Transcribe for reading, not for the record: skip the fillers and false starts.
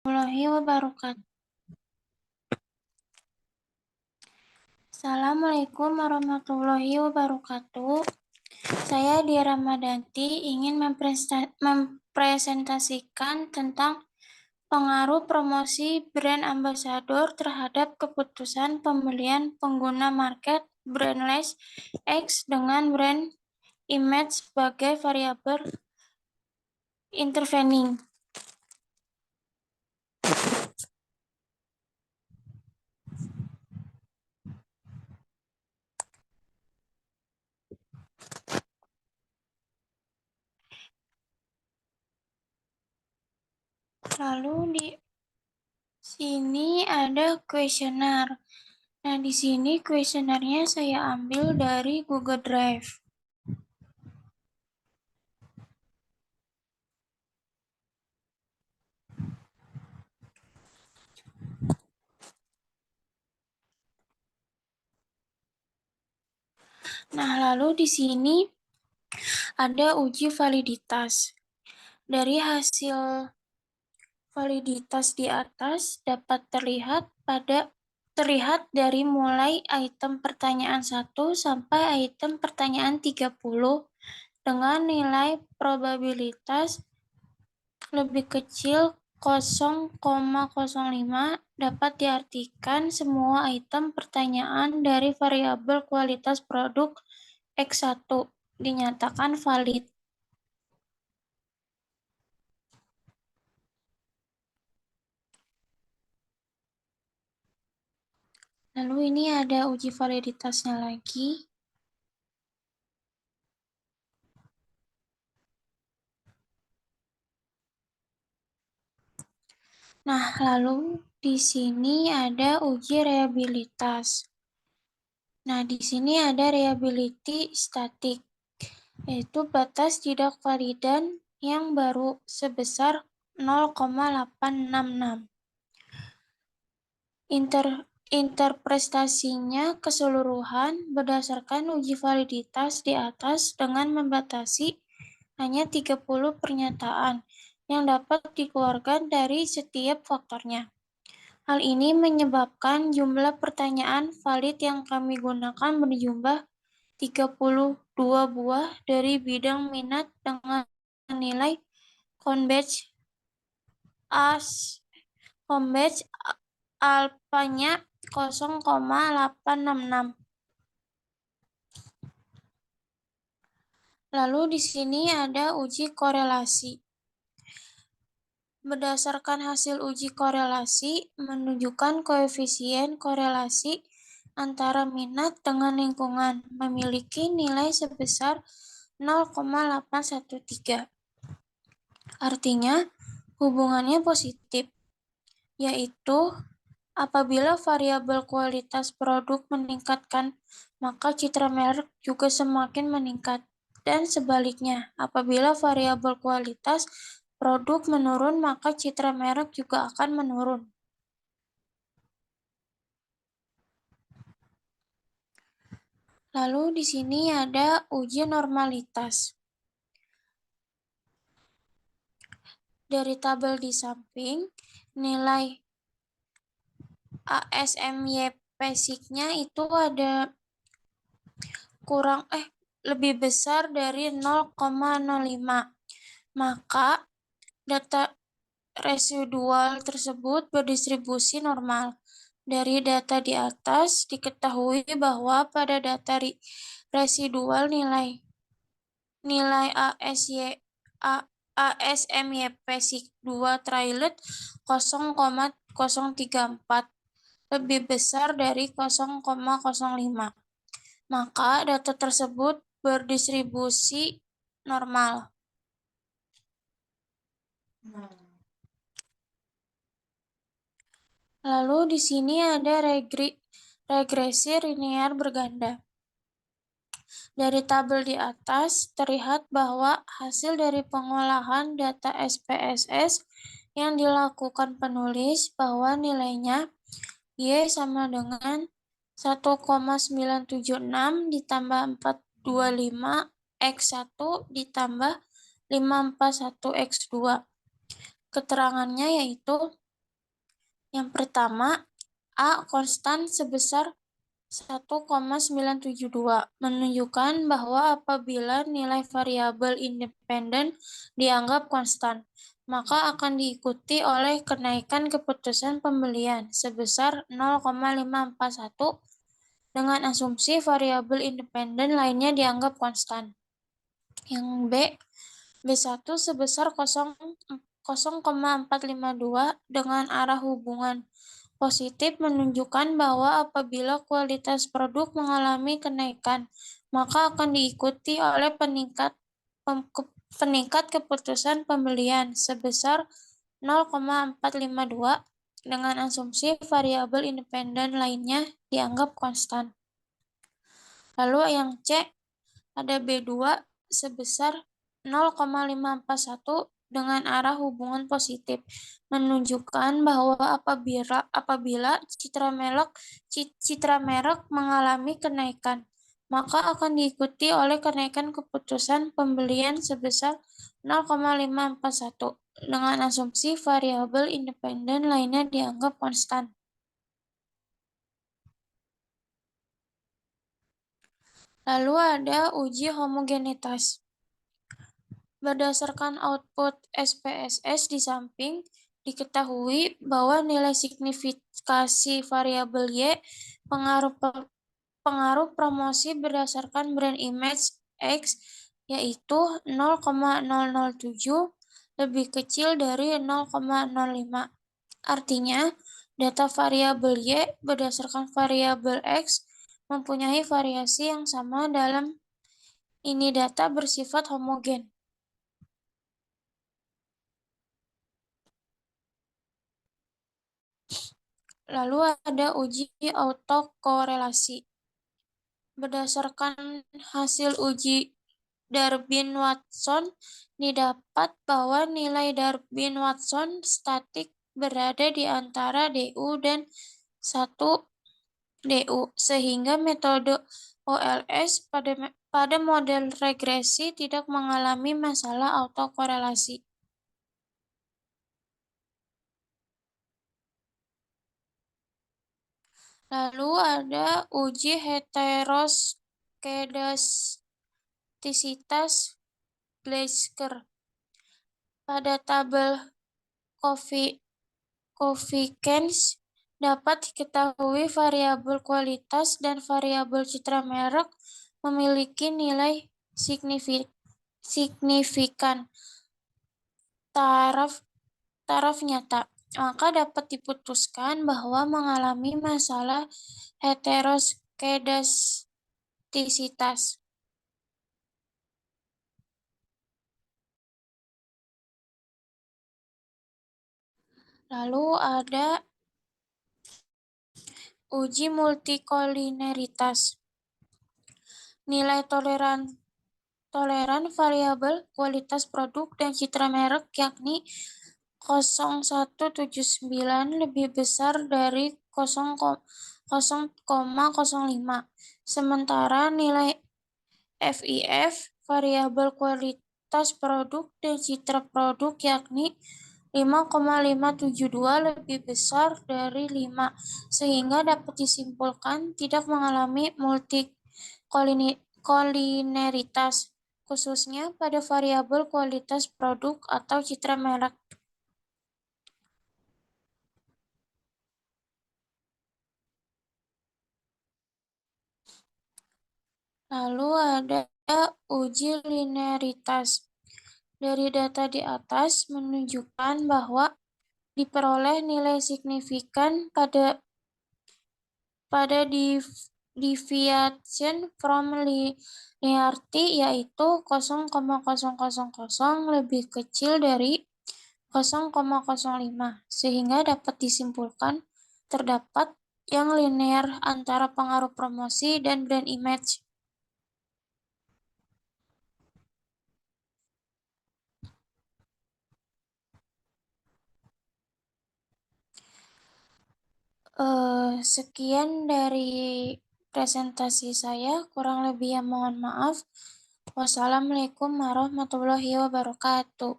Warahmatullahi wabarakatuh. Assalamualaikum warahmatullahi wabarakatuh. Saya Dia Ramadanti ingin mempresentasikan tentang pengaruh promosi brand ambassador terhadap keputusan pembelian pengguna market brandless X dengan brand image sebagai variabel intervening. Lalu di sini ada kuesioner. Nah, di sini kuesionernya saya ambil dari Google Drive. Nah, lalu di sini ada uji validitas. Dari hasil validitas di atas dapat terlihat dari mulai item pertanyaan 1 sampai item pertanyaan 30 dengan nilai probabilitas lebih kecil 0,05 dapat diartikan semua item pertanyaan dari variabel kualitas produk X1 dinyatakan valid. Lalu ini ada uji validitasnya lagi. Nah, lalu di sini ada uji reliabilitas. Nah, di sini ada reliability static, yaitu batas tidak validan yang baru sebesar 0,866. Interpretasinya keseluruhan berdasarkan uji validitas di atas dengan membatasi hanya 30 pernyataan yang dapat dikeluarkan dari setiap faktornya. Hal ini menyebabkan jumlah pertanyaan valid yang kami gunakan berjumlah 32 buah dari bidang minat dengan nilai converge alfanya 0,866. Lalu di sini ada uji korelasi. Berdasarkan hasil uji korelasi menunjukkan koefisien korelasi antara minat dengan lingkungan memiliki nilai sebesar 0,813. Artinya hubungannya positif, yaitu apabila variabel kualitas produk meningkatkan, maka citra merek juga semakin meningkat. Dan sebaliknya, apabila variabel kualitas produk menurun, maka citra merek juga akan menurun. Lalu di sini ada uji normalitas. Dari tabel di samping, nilai ASMY basic-nya itu ada lebih besar dari 0,05. Maka data residual tersebut berdistribusi normal. Dari data di atas diketahui bahwa pada data residual nilai ASMYP-2 trailed 0,034 lebih besar dari 0,05. Maka data tersebut berdistribusi normal. Lalu di sini ada regresi linear berganda. Dari tabel di atas terlihat bahwa hasil dari pengolahan data SPSS yang dilakukan penulis bahwa nilainya Y sama dengan 1,976 ditambah 425 X1 ditambah 541 X2. Keterangannya yaitu Yang pertama, A konstan sebesar 1,972 menunjukkan bahwa apabila nilai variabel independen dianggap konstan, maka akan diikuti oleh kenaikan keputusan pembelian sebesar 0,541 dengan asumsi variabel independen lainnya dianggap konstan. Yang B1 sebesar 0,452 dengan arah hubungan positif menunjukkan bahwa apabila kualitas produk mengalami kenaikan, maka akan diikuti oleh peningkat keputusan pembelian sebesar 0,452 dengan asumsi variabel independen lainnya dianggap konstan. Lalu yang C, ada B2 sebesar 0,541 dengan arah hubungan positif, menunjukkan bahwa apabila citra merek mengalami kenaikan, maka akan diikuti oleh kenaikan keputusan pembelian sebesar 0,541 dengan asumsi variabel independen lainnya dianggap konstan. Lalu ada uji homogenitas. Berdasarkan output SPSS di samping, diketahui bahwa nilai signifikasi variabel Y pengaruh promosi berdasarkan brand image X yaitu 0,007 lebih kecil dari 0,05. Artinya, data variabel Y berdasarkan variabel X mempunyai variasi yang sama dalam ini data bersifat homogen. Lalu ada uji autokorelasi. Berdasarkan hasil uji Durbin-Watson, didapat bahwa nilai Durbin-Watson statik berada di antara DU dan 1 DU, sehingga metode OLS pada model regresi tidak mengalami masalah autokorelasi. Lalu ada uji heteroskedastisitas Gleisker. Pada tabel Coefficients dapat diketahui variabel kualitas dan variabel citra merek memiliki nilai signifikan taraf nyata. Maka dapat diputuskan bahwa mengalami masalah heteroskedastisitas. Lalu ada uji multikolineritas. Nilai toleran variabel kualitas produk dan citra merek yakni 0,179 lebih besar dari 0,05. Sementara nilai FIF variabel kualitas produk dan citra produk yakni 5,572 lebih besar dari 5, sehingga dapat disimpulkan tidak mengalami multikolineritas, khususnya pada variabel kualitas produk atau citra merek. Lalu ada uji linearitas. Dari data di atas menunjukkan bahwa diperoleh nilai signifikan pada deviation from linearity yaitu 0,000 lebih kecil dari 0,05, sehingga dapat disimpulkan terdapat yang linear antara pengaruh promosi dan brand image. Sekian dari presentasi saya, kurang lebihnya mohon maaf. Wassalamualaikum warahmatullahi wabarakatuh.